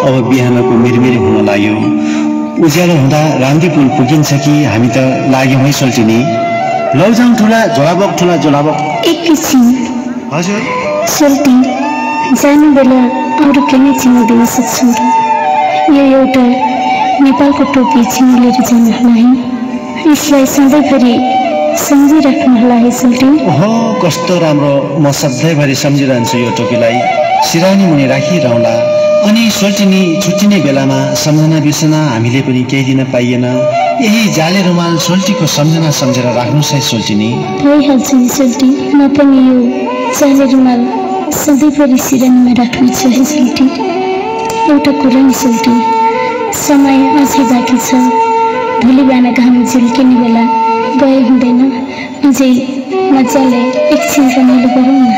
अब बिहानको मिरमिरी हुन लाग्यो। उज्यालो हुँदा रामदी पुल पुगिन्छ कि हामी त लाग्यौँ है सोल्टिनी। लौजाउँ ठुला झोलाबक। एकैछिन। हजुर सोल्टी, जानु बेला अरू केही चिनाइदिन सक्छौँ र? यो एउटा नेपालको टोपी चिनाइलिएर जानुहोला है। यसलाई सधैँभरि सम्झिराख्नुहोला है सोल्टी। ओहो, कस्तो राम्रो। म सधैँभरि सम्झिरहन्छु यो टोपीलाई, सिरानी मुनि राखिरहँला। अनि सोल्टिनी, छुट्टिने बेलामा सम्झना बिर्सना हामीले पनि केही दिन पाइएन। यही जाले रुमाल सोल्टीको सम्झना सम्झेर राख्नुहोस् है सोल्टिनी। भइहाल्छ नि सोल्टी, म पनि यो जाले रुमाल सधैँभरि सिरानीमा राख्नेछु है सोल्टी। एउटा कुरा नि सोल्टी, समय अझै बाँकी छ। भोलि बिहान घाम झुल्किने बेला गए हुँदैन। अझै मजाले एकछिन रमाइलो गरौँ न।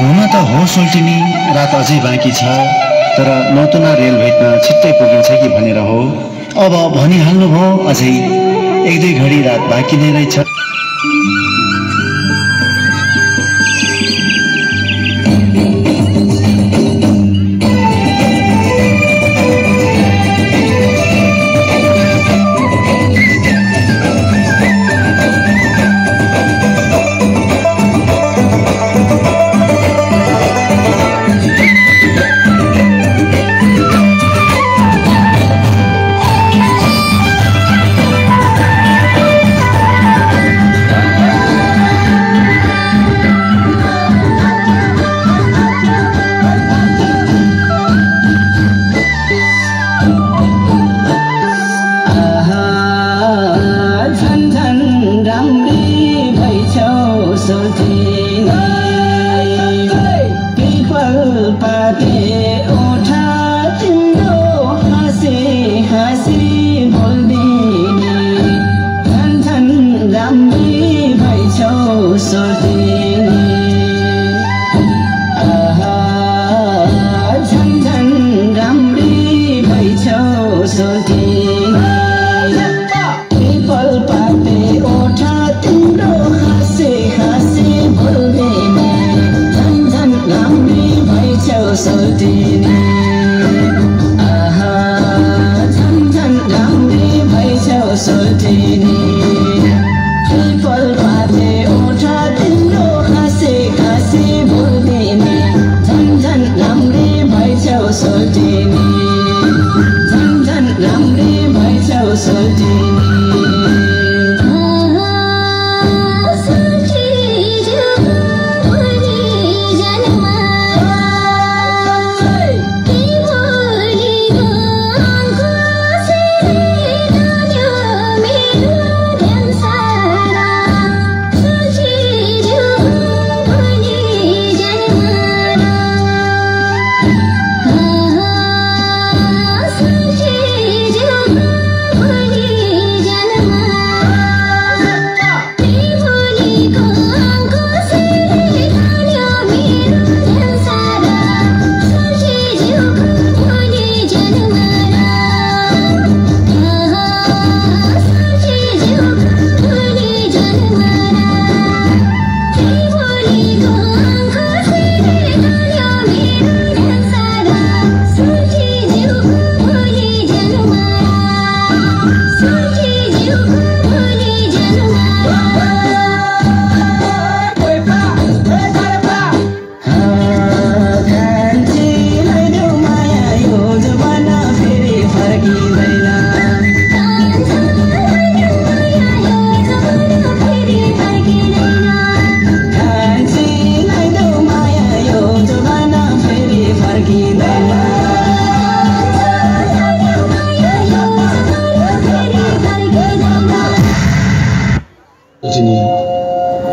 हुन त हो सोल्टिनी, रात अझै बाँकी छ, तर नौतुना रेल भेट्न छिट्टै पुगिन्छ कि भनेर हो। अब भनिहाल्नुभयो, अझै 1-2 घडी रात बाँकी नै रहेछ।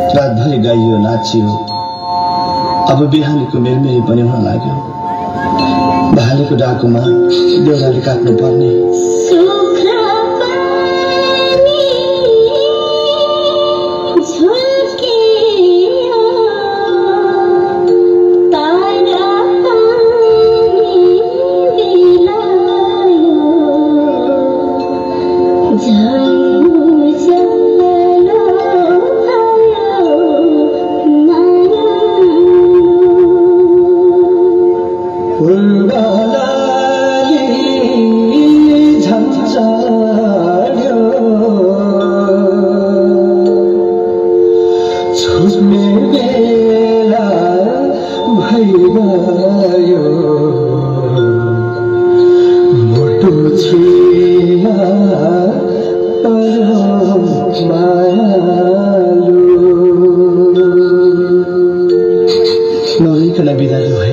रातभरि गाइयो नाचियो। अब बिहानीको मेलमेली पनि हुन लाग्यो। भालेको डाकुमा देउराले काट्नु पर्ने। Kumbala नरिकन बिरालो है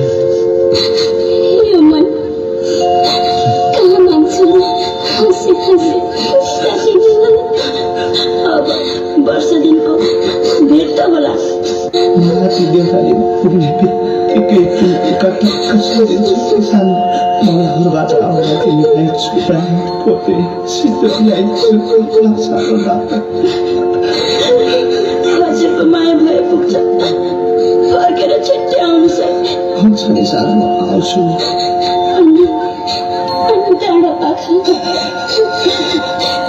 यो मन कहाँ मान्छे हँसी हँसी अब वर्ष दिनको भेट त होला माथि देखाए बित्तिकै एकत्र कसरी दिन्छु किसान मनबाट आउँदा तिमीलाई छुट्याए पोते सिद्ध ल्याइछु साह्रो लाग्छ हजुरको माया भए पुग्छ फर्केर छिट्टै आउनुहोस् है हुन्छ नि सानो म आउँछु अनि डाँडा पाखा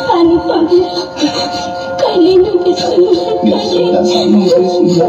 पानी कहिले नबिर्सनु बिर्सन्दा सानो बिर्सिँदा